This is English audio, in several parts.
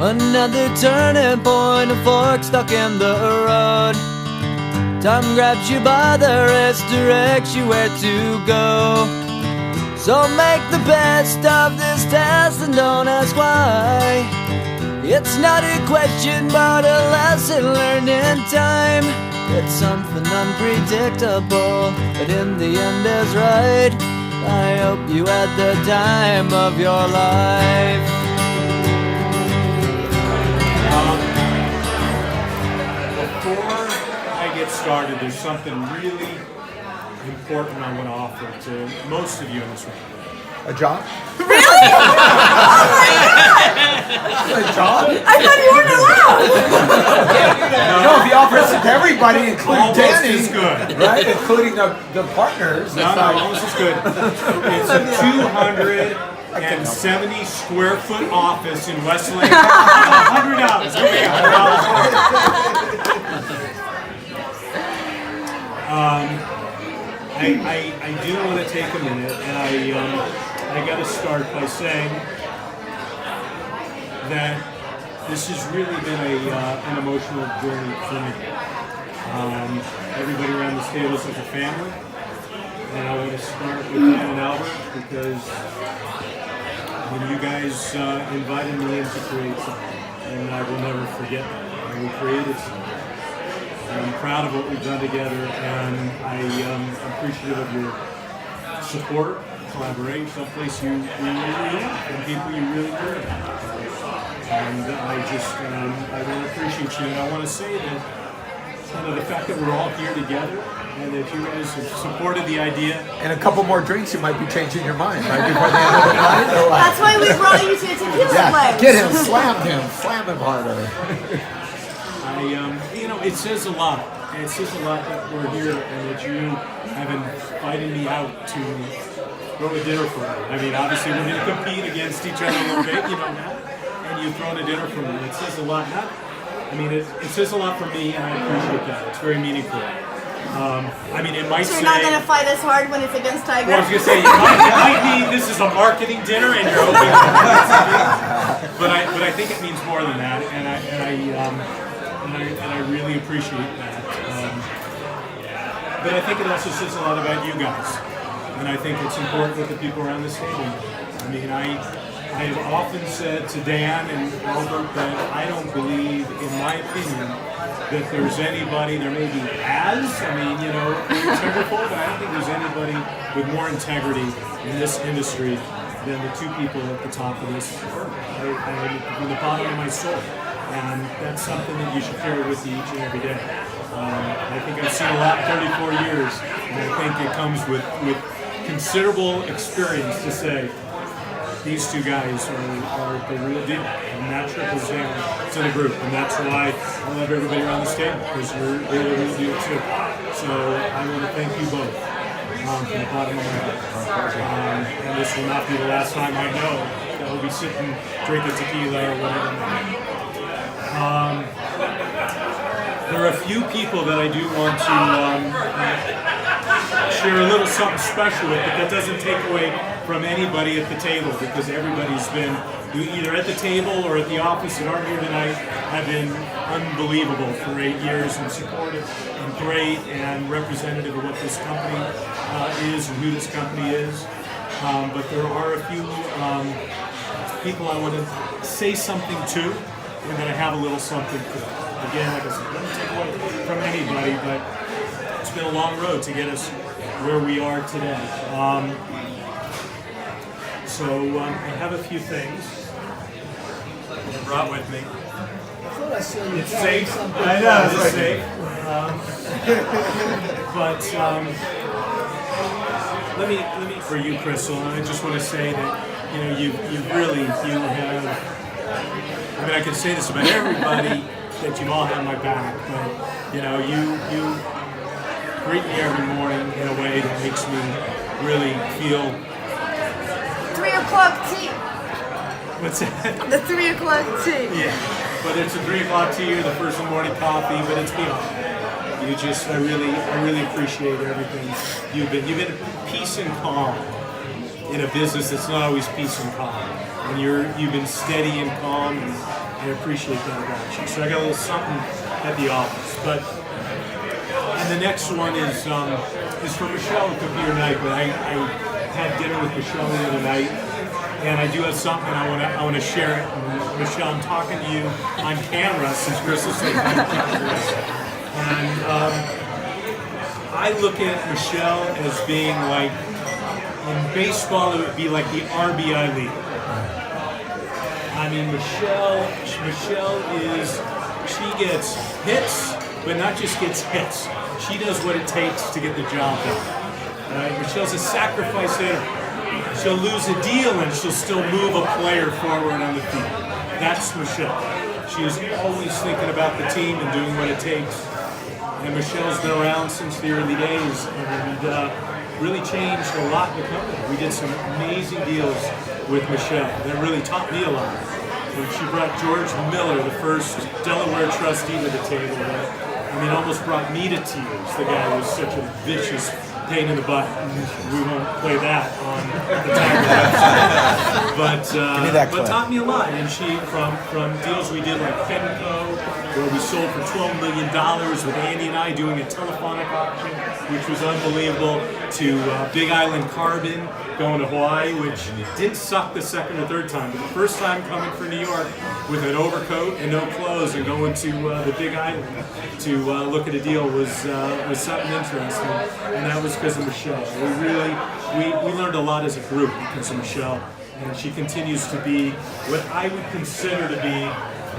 Another turning point, a fork stuck in the road. Time grabs you by the wrist, directs you where to go. So make the best of this test and don't ask why. It's not a question but a lesson learned in time. It's something unpredictable, but in the end is right. I hope you had the time of your life. Before I get started, there's something really important I want to offer to most of you in this room. A job? Really? Oh my God! A job? I thought you weren't allowed. No, if he offers it to everybody, including Almost Danny, as good. right? Including the partners. No, almost as good. It's a 270 square foot office in Westlake. $100. I do want to take a minute, and I got to start by saying that this has really been an emotional journey for me. Everybody around this table is like a family, and I want to start with Dan and Albert because when you guys invited me in to create something, and I will never forget that. And we created something. I'm proud of what we've done together, and I'm appreciative of your support, collaboration, someplace you really love, and people you really care about. And I really appreciate you, and I want to say that the fact that we're all here together, and that you guys have supported the idea. And a couple more drinks, you might be changing your mind, right? Before the end of the night, or what? That's why we brought you to a tequila place. Get him, slam him harder. It says a lot. It says a lot that we're here and that you have invited me out to throw a dinner for me. I mean, obviously we're going to compete against each other a little bit, you know that. And you've thrown a dinner for me. It says a lot. It says a lot for me, and I appreciate that. It's very meaningful. It might So say... you're not going to fight as hard when it's against Tiger? Well, I was going to say, it might mean this is a marketing dinner and you're opening but I think it means more than that, and I really appreciate that. But I think it also says a lot about you guys, and I think it's important that the people around this table know. I have often said to Dan and Albert that I don't believe, in my opinion, that there's anybody, there may be integral, but I don't think there's anybody with more integrity in this industry than the two people at the top of this firm. From the bottom of my soul. And that's something that you should carry with you each and every day. I think I've seen a lot in 34 years, and I think it comes with considerable experience to say these two guys are the real deal, and that trickles down to the group, and that's why I love everybody around this table, because you're the real deal too. So I want to thank you both from the bottom of my heart. And this will not be the last time I know that we'll be sitting drinking tequila or whatever. There are a few people that I do want to share a little something special with, but that doesn't take away from anybody at the table, because everybody's been either at the table or at the office that aren't here tonight have been unbelievable for 8 years and supportive and great and representative of what this company is and who this company is. But there are a few people I want to say something to, and then I have a little something for. Again, like I said, doesn't take away from anybody, but it's been a long road to get us where we are today. So I have a few things I brought with me. It's safe. I know it's safe. But let me for you, Crystal. And I just want to say that you have. I mean, I can say this about everybody. That you all have my back, but you greet me every morning in a way that makes me really feel. 3 o'clock tea. What's that? The 3 o'clock tea. Yeah, but it's a 3 o'clock tea or the first morning coffee, but it's beyond that. I really appreciate everything you've been peace and calm in a business that's not always peace and calm, and you've been steady and calm. And I appreciate that about you. So I got a little something at the office. But and the next one is for Michelle at Computer Night. But I had dinner with Michelle the other night, and I do have something I want to share it. And Michelle, I'm talking to you on camera since Chris is saying and I look at Michelle as being like, in baseball, it would be like the RBI leader. I mean, Michelle she gets hits, but not just gets hits. She does what it takes to get the job done. Right? Michelle's a sacrifice hitter. She'll lose a deal and she'll still move a player forward on the field. That's Michelle. She is always thinking about the team and doing what it takes. And Michelle's been around since the early days and really changed a lot in the company. We did some amazing deals with Michelle that really taught me a lot. And she brought George Miller, the first Delaware trustee, to the table that, almost brought me to tears. The guy was such a vicious pain in the butt. We won't play that on the Tiger website. But taught me a lot. And she, from deals we did like Fenco, where we sold for $12 million with Andy and I doing a telephonic auction, which was unbelievable, to Big Island Carbon, going to Hawaii, which didn't suck the second or third time, but the first time coming for New York with an overcoat and no clothes and going to the Big Island to look at a deal was something interesting, and that was because of Michelle. We learned a lot as a group because of Michelle, and she continues to be what I would consider to be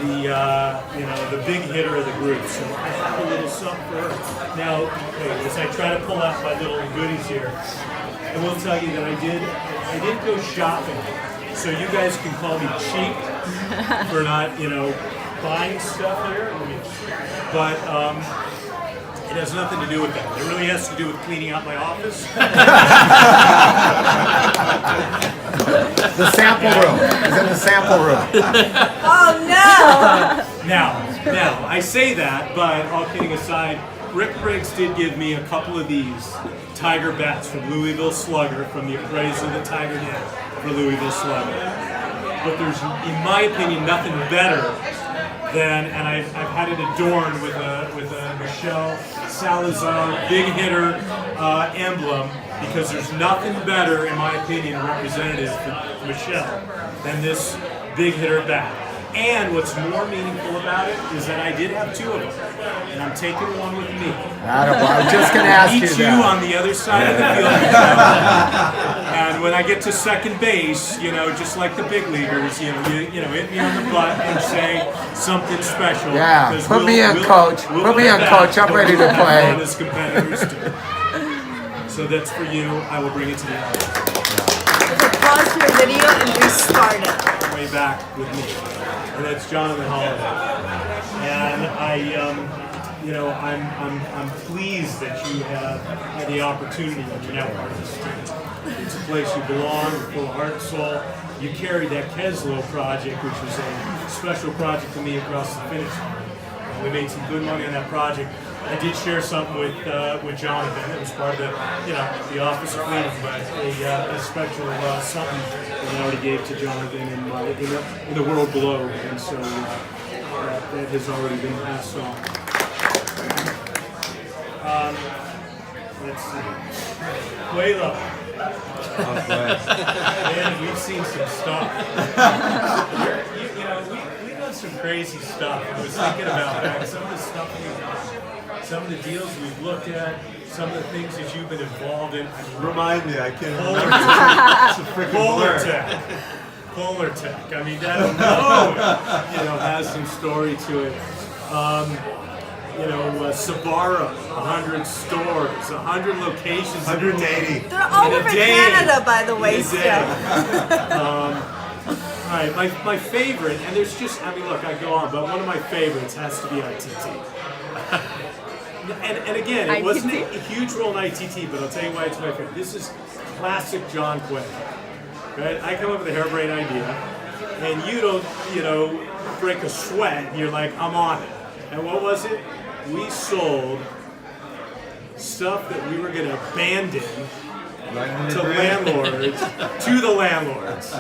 the big hitter of the group. So I have a little something for her. Now, as I try to pull out my little goodies here, I will tell you that I did go shopping. So you guys can call me cheap for not, buying stuff here. But it has nothing to do with that. It really has to do with cleaning out my office. The sample room. It's in the sample room. Oh no! Now, I say that, but all kidding aside, Rick Briggs did give me a couple of these Tiger bats from Louisville Slugger, from the appraisal that Tiger did for Louisville Slugger. But there's, in my opinion, nothing better than, and I've had it adorned with a Michelle Salazar big hitter emblem, because there's nothing better, in my opinion, representative for Michelle than this big hitter bat. And what's more meaningful about it is that I did have two of them, and I'm taking one with me. I was just going to ask you Meet that. you on the other side of the field. And when I get to second base, just like the big leaguers, you hit me on the butt and say something special. Yeah, put me in, coach. Put me in, coach. I'm ready to play. As competitors do. So that's for you. I will bring it to the audience. Pause your video and restart it. Way back with me. And that's Jonathan Holiday. And I'm pleased that you have had the opportunity that you're now part of this team. It's a place you belong, you're full of heart and soul. You carried that Keslow project, which was a special project to me across the finish line. And we made some good money on that project. I did share something with Jonathan. It was part of the Office of Cleaning, but a special something that I already gave to Jonathan in the world below, and so that has already been passed on. Let's see. Layla. Man, we've seen some stuff. We've done some crazy stuff. I was thinking about that. Some of the stuff we've done, some of the deals we've looked at, some of the things that you've been involved in. Remind me, I can't remember. It's a freaking blur. Polartech. I mean, that alone, has some story to it. Sabara, 100 stores, 100 locations. 180. They're all over Canada, by the way, still. All right, my favorite, and there's just, look, I go on, but one of my favorites has to be ITT. and again, it wasn't a huge role in ITT, but I'll tell you why it's my favorite. This is classic John Quinn. Right? I come up with a harebrained idea, and you don't, break a sweat, and you're like, I'm on it. And what was it? We sold stuff that we were going to abandon to the landlords.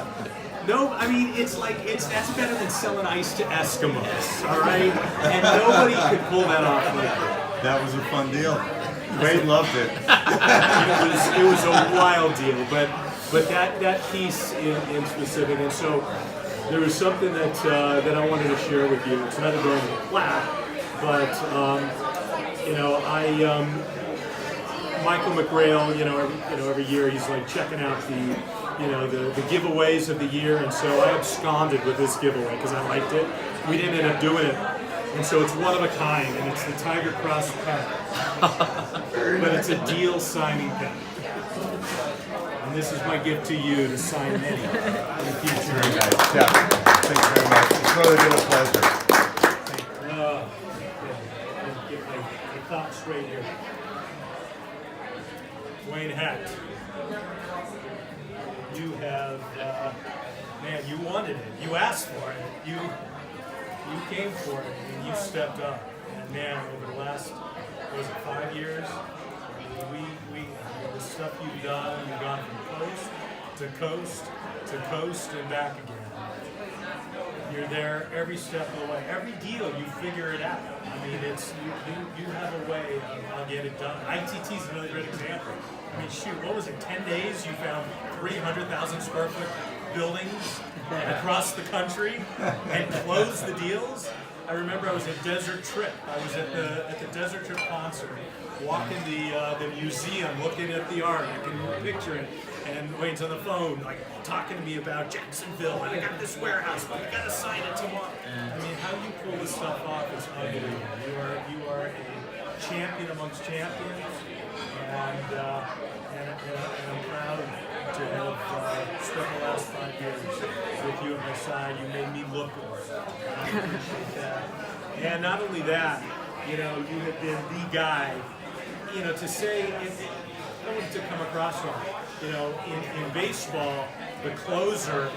No, I mean that's better than selling ice to Eskimos, all right? And nobody could pull that off like that. That was a fun deal. Wade loved it. It was a wild deal, but that piece in specific, and so there was something that I wanted to share with you. It's not a normal plaque, but Michael McGrail, every year he's like checking out the giveaways of the year, and so I absconded with this giveaway because I liked it. We didn't end up doing it, and so it's one of a kind, and it's the Tiger Cross pen, but it's a deal signing pen. And this is my gift to you to sign Eddie in the future. Very nice. Yeah. Thank you very much. It's really been a pleasure. Get my thoughts straight here. Wayne Hecht, you have, man, you wanted it. You asked for it. You came for it, and you stepped up. And man, over the last, 5 years, the stuff you've done, you've gone from coast to coast to coast and back again. You're there every step of the way. Every deal, you figure it out. I mean, it's you have a way of how to get it done. ITT is another great example. I mean, shoot, what was it? 10 days, you found 300,000 square foot buildings across the country and closed the deals. I remember I was at Desert Trip. I was at the Desert Trip concert, walking the museum, looking at the art. I can picture it. And Wayne's on the phone, like talking to me about Jacksonville, and I got this warehouse, but we got to sign it tomorrow. I mean, how you pull this stuff off is unbelievable. You are a champion amongst champions, and I'm proud to have spent the last 5 years with you at my side. You made me look good. I appreciate that. And not only that, you have been the guy. To say, I don't want it to come across wrong. In baseball, the closer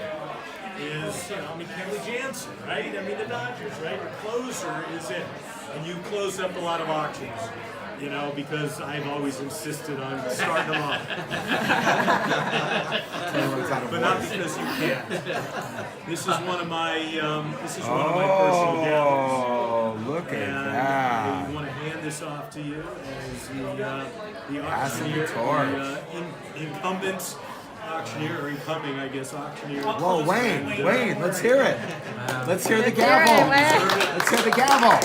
is, Kenley Jansen, right? I mean, the Dodgers, right? The closer is it. And you close up a lot of auctions, because I've always insisted on starting them off. But not because you can't. This is one of my, personal gatherings. Oh, look at that. I want to hand this off to you as the Passing auctioneer, the torch. the incumbent auctioneer, or incoming, I guess, auctioneer. Whoa, Wayne, let's hear it. Let's hear the gavel. Let's hear the gavel.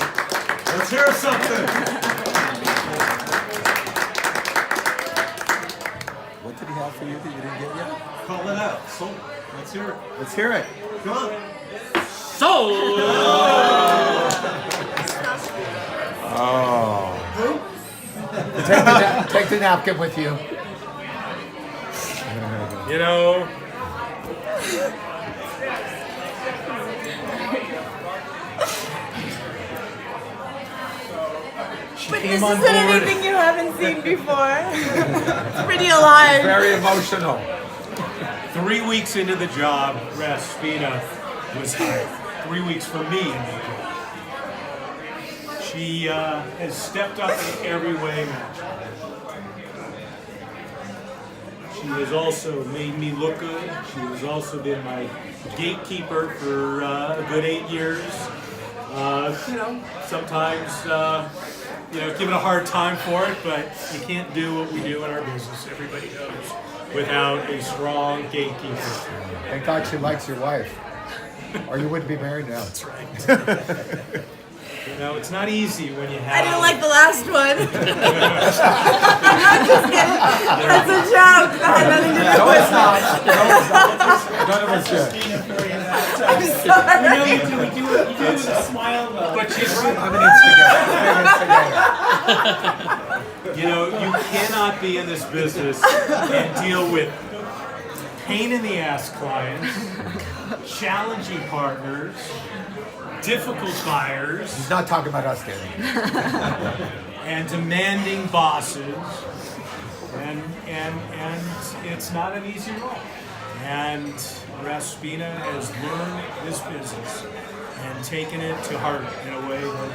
Let's hear something. What did he have for you that you didn't get yet? Call it out. So, let's hear it. Let's hear it. Come on. Oh. Take the napkin with you. But this isn't anything you haven't seen before. It's pretty alive. Very emotional. 3 weeks into the job, Raspina was hired. 3 weeks for me into the job. She has stepped up in every way imaginable. She has also made me look good. She has also been my gatekeeper for a good 8 years. Sometimes give it a hard time for it, but you can't do what we do in our business, everybody knows, without a strong gatekeeper. Thank God she likes your wife. Or you wouldn't be married now. That's right. It's not easy when you have... I didn't like the last one. I'm not just kidding. That's a joke. That had nothing to do with it. None of us did. I'm sorry. You do it with a smile though. But I'm an instigator. you cannot be in this business and deal with pain in the ass clients, challenging partners, difficult buyers. He's not talking about us, Danny. And demanding bosses, and it's not an easy role. And Raspina has learned this business and taken it to heart in a way that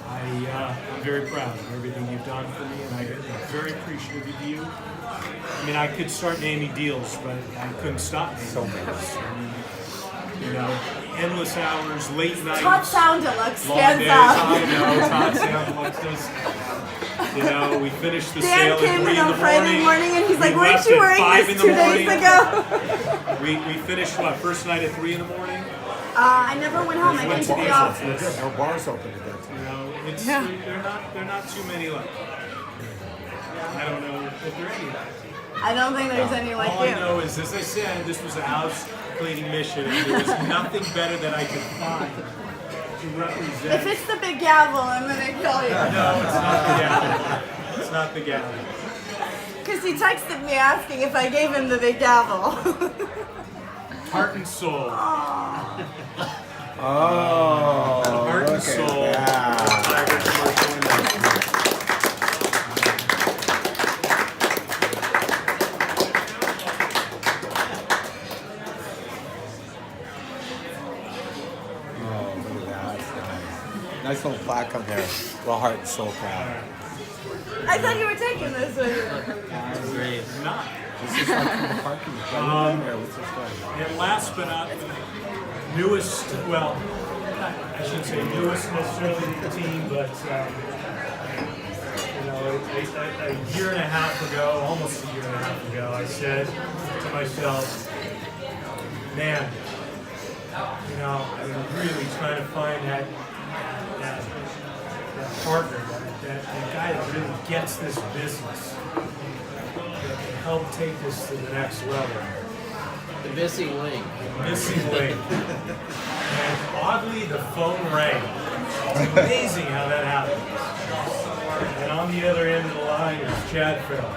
I'm very proud of everything you've done for me, and I'm very appreciative of you. I mean, I could start naming deals, but I couldn't stop naming deals. I mean, You know, endless hours, late nights. Todd Sound Deluxe Long stands days, out. I know, Todd Sound Deluxe does. You know, we finished the Dan sale came at 3 in in on the Friday morning and he's We like, weren't left you at wearing 5 this in 2 the days morning. ago? We finished what, first night at 3 in the morning? I never went home. I went to the office. No bars open at that time. You know, it's Yeah. they're not too many left. I don't know if there are any left. I don't think there's any like All you. I know is, as I said, this was a house cleaning mission, and there was nothing better that I could find to If represent. it's the big gavel, I'm gonna kill you. No, it's not the gavel. It's not the gavel. Because he texted me asking if I gave him the big gavel. Heart and soul. Oh, Heart and look soul. at that. Tiger commercial investment. Oh, look at that. That's nice. Nice little plaque on there. Little heart and soul plaque. I thought you were taking this with you. Not. This is like from the parking lot. There, what's this one? And last but not newest, well, I shouldn't say newest necessarily to the team, but you know, a year and a half ago, almost a year and a half ago, I said to myself, man, you know, I'm really trying to find that partner, that guy that really gets this business, that can help take this to the next level. The missing link. Missing link. And oddly, the phone rang. It's amazing how that happens. And on the other end of the line is Chad Farrell.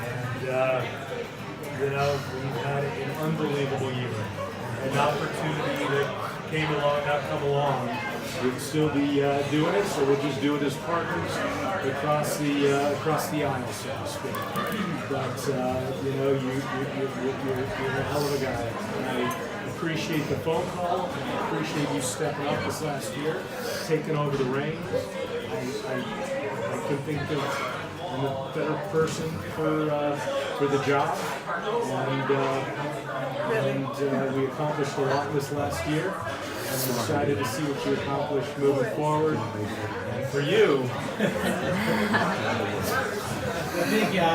And, you know, we've had an unbelievable year. An opportunity that came along, not come along. We'd still be doing it, so we'll just do it as partners across the aisle, so to speak. But you know, you're a hell of a guy, and I appreciate the phone call. And I appreciate you stepping up this last year, taking over the reins. I couldn't think of a better person for the job, and we accomplished a lot this last year. I'm excited to see what you accomplish moving forward. And for you, The big guy.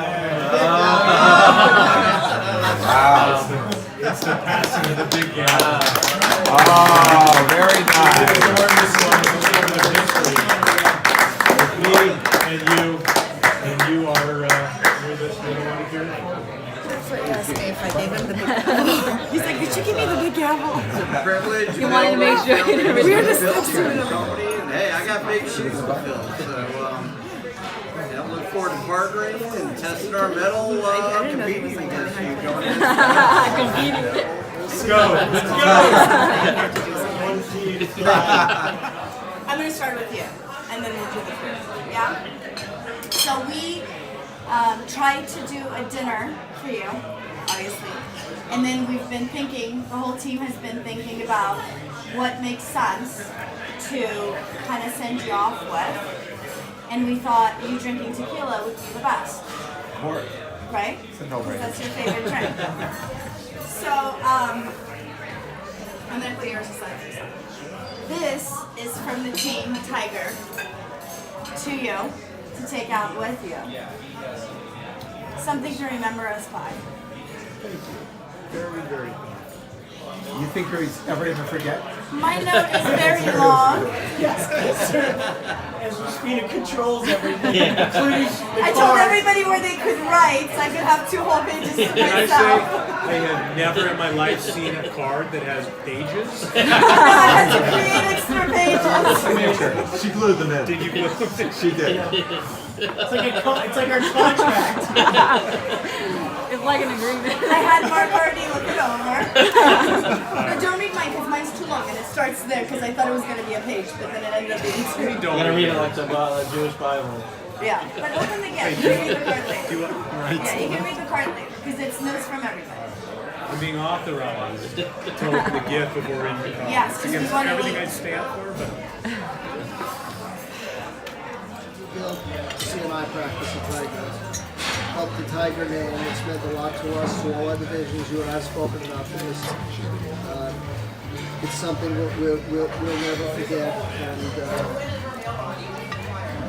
it's the passing of the big guy. Oh, very nice. This one is a moment of history. With me and you are you're the one here. That's what he asked me if I gave him the big gavel. He's like, did you give me the big gavel? Privilege. You wanted to make sure he didn't We read just this. built here in the company, and hey, I got big shoes to fill. So, yeah, I look forward to partnering and testing our metal, competing against you going in. Let's go. Let's go. I'm going to start with you, and then we'll do the food. Yeah? So we tried to do a dinner for you, obviously. And then we've been thinking, the whole team has been thinking about what makes sense to kind of send you off with. And we thought you drinking tequila would be the best, More. right? It's a no-brainer. That's your favorite drink. So, I'm going to put yours aside for a second. This is from the team, Tiger, to you, to take out with you. Something to remember us by. Thank you. Very, very thankful. You think he's ever going to forget? My note is very long. As Christina controls everything, including the I told car. everybody where they could write, so I could have 2 whole pages to Can I say, myself. I have never in my life seen a card that has pages. I had to create extra pages. Signature. She glued them in. Did you glue it? She did. It's like our contract. It's like an agreement. I had Mark already look it over. No, don't read mine because mine's too long and it starts there because I thought it was going to be a page, but then it ended up being 2. Don't Gotta read it it. like the Jewish Bible. Yeah, but open the gift. You can read the card later. Do it. Yeah, you can read the card later because it's notes from everybody. I'm being authorized to open the gift before in. Yes, 'cause we against wanna everything leave. I stand for, but CNI practice at Tigers. helped the Tiger name. It's meant a lot to us, to all our divisions. You and I have spoken about this. It's something we'll never forget, and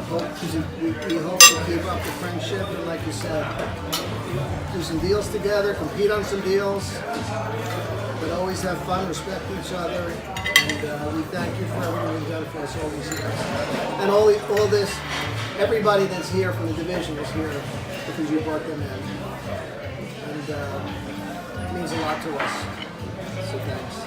we hope to keep up the friendship, and like you said, do some deals together, compete on some deals, but always have fun, respect each other, and we thank you for everything you've done for us all these years. And all this, everybody that's here from the division is here because you brought them in, and it means a lot to us, so thanks.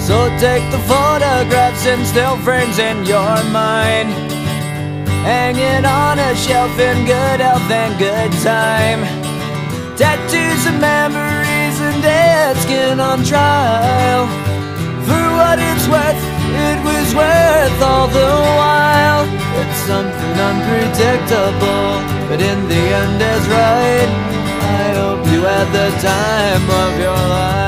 So take the photographs and still frames in your mind, hanging on a shelf in good health and good time. Tattoos of memories and dead skin on trial. For what it's worth, it was worth all the while. It's something unpredictable, but in the end is right. I hope you had the time of your life.